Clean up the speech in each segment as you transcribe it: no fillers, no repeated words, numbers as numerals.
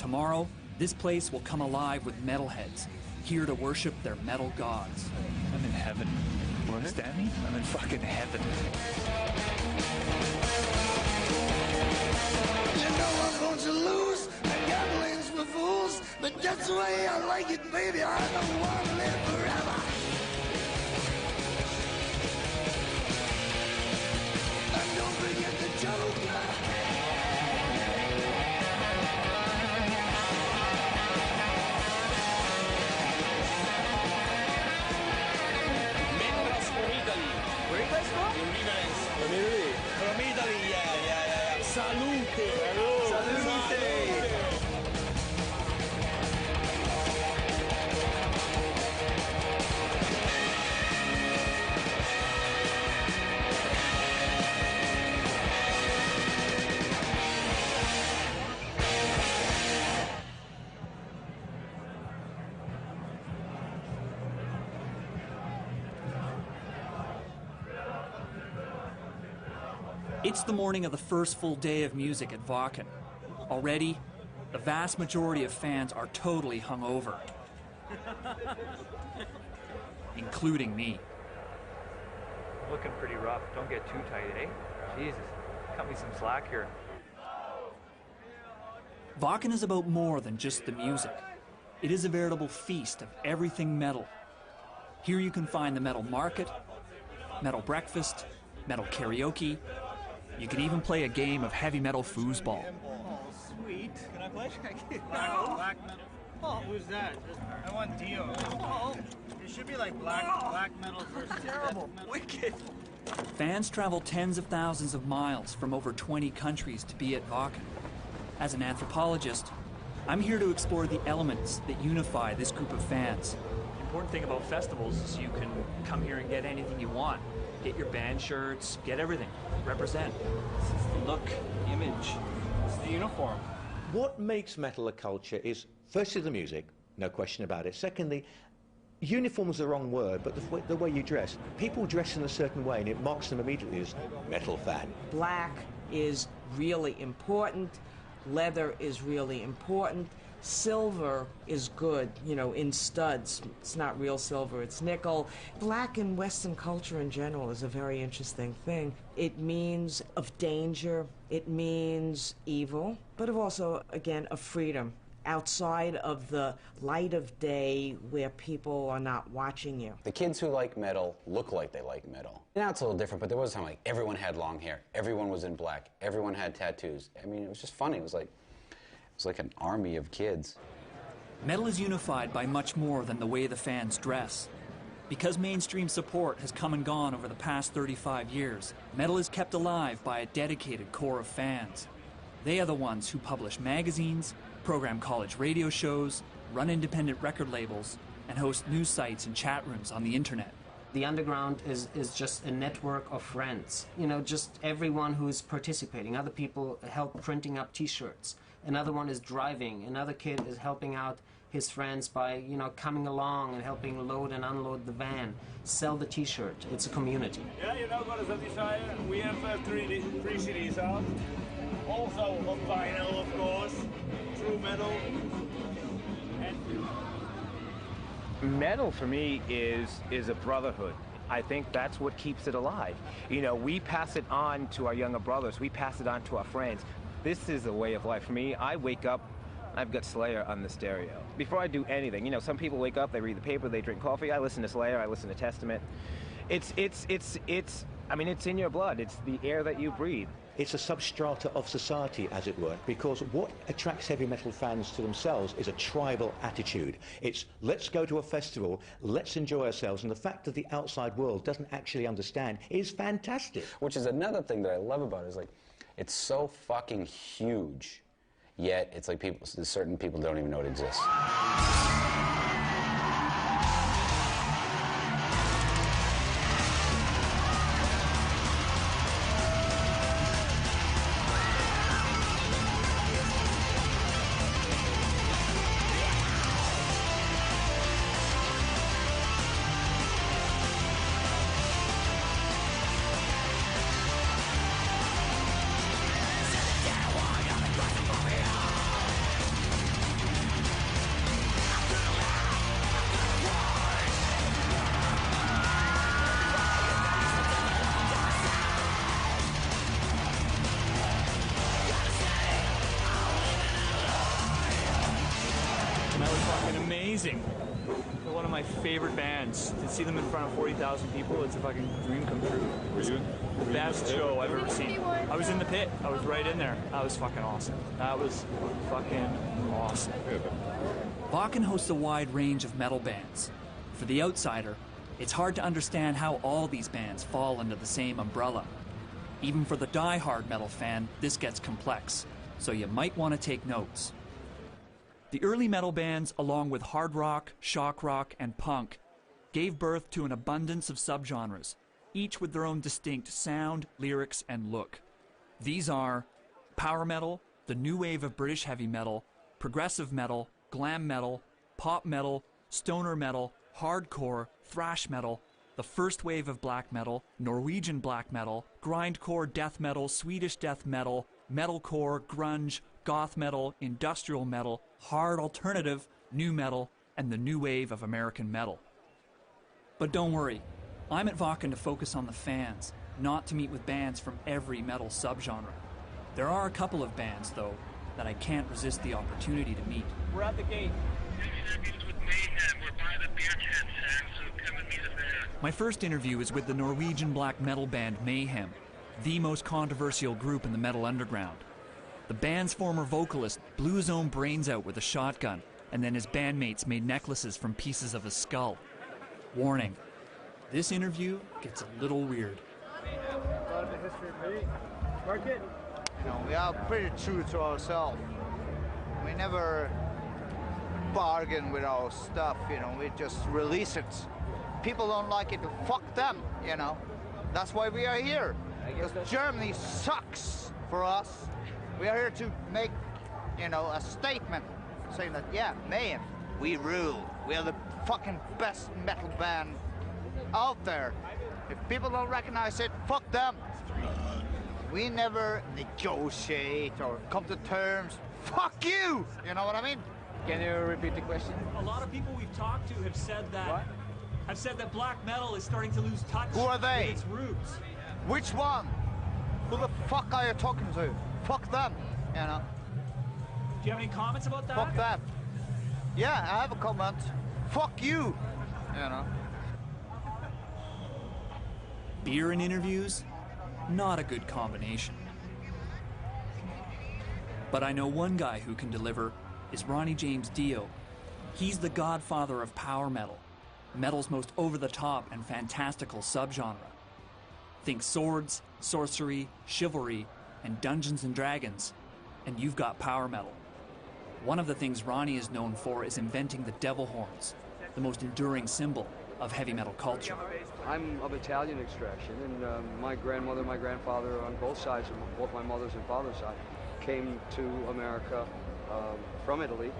Tomorrow, this place will come alive with metalheads, here to worship their metal gods. I'm in heaven. You understand me? I'm in fucking heaven. You know I'm going to lose, and gambling's for fools, but that's the way I like it, baby. I don't want to live forever. And don't forget the Joker. Where are you guys from? From Italy. From Italy, yeah. Salute. Salute. It's the morning of the first full day of music at Wacken. Already, the vast majority of fans are totally hungover. Including me. Looking pretty rough. Don't get too tight, eh? Jesus. Cut me some slack here. Wacken is about more than just the music. It is a veritable feast of everything metal. Here you can find the metal market, metal breakfast, metal karaoke. You can even play a game of heavy metal foosball. Oh, sweet. Can I play? Black metal. Oh, who's that? I want Dio. Oh, it should be like black metal versus terrible. Wicked. Fans travel tens of thousands of miles from over 20 countries to be at Wacken. As an anthropologist, I'm here to explore the elements that unify this group of fans. The important thing about festivals is you can come here and get anything you want. Get your band shirts, get everything. Represent. It's the look, image, it's the uniform. What makes metal a culture is, firstly, the music, no question about it. Secondly, uniform is the wrong word, but the way you dress. People dress in a certain way, and it marks them immediately as metal fan. Black is really important. Leather is really important. Silver is good, you know, in studs. It's not real silver, it's nickel. Black in Western culture in general is a very interesting thing. It means of danger, it means evil, but also, again, of freedom. Outside of the light of day where people are not watching you. The kids who like metal look like they like metal. Now it's a little different, but there was a time like everyone had long hair, everyone was in black, everyone had tattoos. I mean, it was just funny. It was like an army of kids. Metal is unified by much more than the way the fans dress. Because mainstream support has come and gone over the past 35 years, metal is kept alive by a dedicated core of fans. They are the ones who publish magazines, program college radio shows, run independent record labels, and host news sites and chat rooms on the internet. The underground is just a network of friends. You know, just everyone who's participating. Other people help printing up T-shirts. Another one is driving. Another kid is helping out his friends by, you know, coming along and helping load and unload the van, sell the T-shirt. It's a community. Yeah, you know, got us a desire. We have three CDs out. Also on vinyl, of course. True metal. Metal for me is a brotherhood. I think that's what keeps it alive. You know, we pass it on to our younger brothers. We pass it on to our friends. This is a way of life. For me, I wake up, I've got Slayer on the stereo. Before I do anything, you know, some people wake up, they read the paper, they drink coffee. I listen to Slayer, I listen to Testament. I mean, it's in your blood. It's the air that you breathe. It's a substrata of society, as it were, because what attracts heavy metal fans to themselves is a tribal attitude. It's, let's go to a festival, let's enjoy ourselves, and the fact that the outside world doesn't actually understand is fantastic. Which is another thing that I love about it, is like, it's so fucking huge, yet it's like certain people don't even know it exists. amazing. They're one of my favorite bands. To see them in front of 40,000 people, it's a fucking dream come true. Were you? The best show I've ever seen. I was in the pit. I was right in there. That was fucking awesome. That was fucking awesome. Wacken hosts a wide range of metal bands. For the outsider, it's hard to understand how all these bands fall under the same umbrella. Even for the die-hard metal fan, this gets complex, so you might want to take notes. The early metal bands, along with hard rock, shock rock, and punk, gave birth to an abundance of subgenres, each with their own distinct sound, lyrics, and look. These are power metal, the new wave of British heavy metal, progressive metal, glam metal, pop metal, stoner metal, hardcore, thrash metal, the first wave of black metal, Norwegian black metal, grindcore death metal, Swedish death metal, metalcore, grunge, goth metal, industrial metal, hard alternative, new metal, and the new wave of American metal. But don't worry, I'm at Wacken to focus on the fans, not to meet with bands from every metal subgenre. There are a couple of bands, though, that I can't resist the opportunity to meet. We're at the gate. My first interview is with the Norwegian black metal band Mayhem, the most controversial group in the metal underground. The band's former vocalist blew his own brains out with a shotgun, and then his bandmates made necklaces from pieces of his skull. Warning, this interview gets a little weird. You know, we are pretty true to ourselves. We never bargain with our stuff, you know, we just release it. People don't like it, fuck them, you know. That's why we are here. Because Germany sucks for us. We are here to make, you know, a statement saying that, yeah, Mayhem, we rule. We are the fucking best metal band out there. If people don't recognize it, fuck them. We never negotiate or come to terms. Fuck you! You know what I mean? Can you repeat the question? A lot of people we've talked to have said that black metal is starting to lose touch Who are they? with its roots. Which one? Who the fuck are you talking to? Fuck them, you know? Do you have any comments about that? Fuck them. Yeah, I have a comment. Fuck you, you know? Beer and interviews? Not a good combination. But I know one guy who can deliver is Ronnie James Dio. He's the godfather of power metal, metal's most over-the-top and fantastical subgenre. Think swords, sorcery, chivalry, and Dungeons and Dragons, and you've got power metal. One of the things Ronnie is known for is inventing the devil horns, the most enduring symbol of heavy metal culture. I'm of Italian extraction, and my grandmother and my grandfather on both sides, of both my mother's and father's side, came to America from Italy,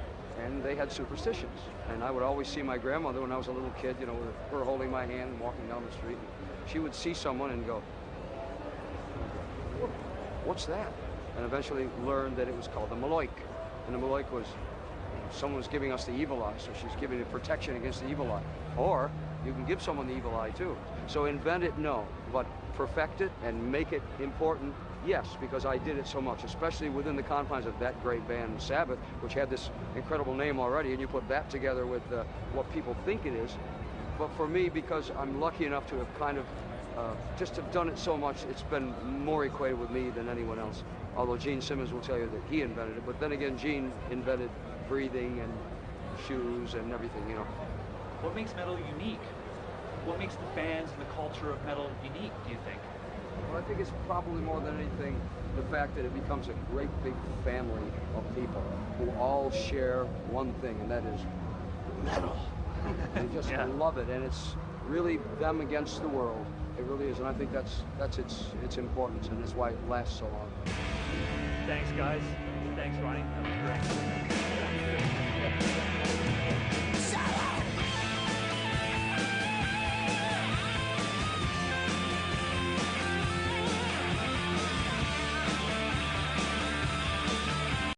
and they had superstitions. And I would always see my grandmother when I was a little kid, you know, with her holding my hand and walking down the street. She would see someone and go, "What's that?" And eventually learned that it was called the Maloik. And the Maloik was, someone was giving us the evil eye, so she's giving it protection against the evil eye. Or you can give someone the evil eye too. So invent it, no, but perfect it and make it important, yes, because I did it so much, especially within the confines of that great band, Sabbath, which had this incredible name already, and you put that together with what people think it is. But for me, because I'm lucky enough to have kind of just have done it so much, it's been more equated with me than anyone else. Although Gene Simmons will tell you that he invented it, but then again, Gene invented breathing and shoes and everything, you know. What makes metal unique? What makes the fans and the culture of metal unique, do you think? Well, I think it's probably more than anything the fact that it becomes a great big family of people who all share one thing, and that is metal. They just love it, and it's really them against the world. It really is, and I think that's its importance, and that's why it lasts so long. Thanks, guys. Thanks, Ronnie.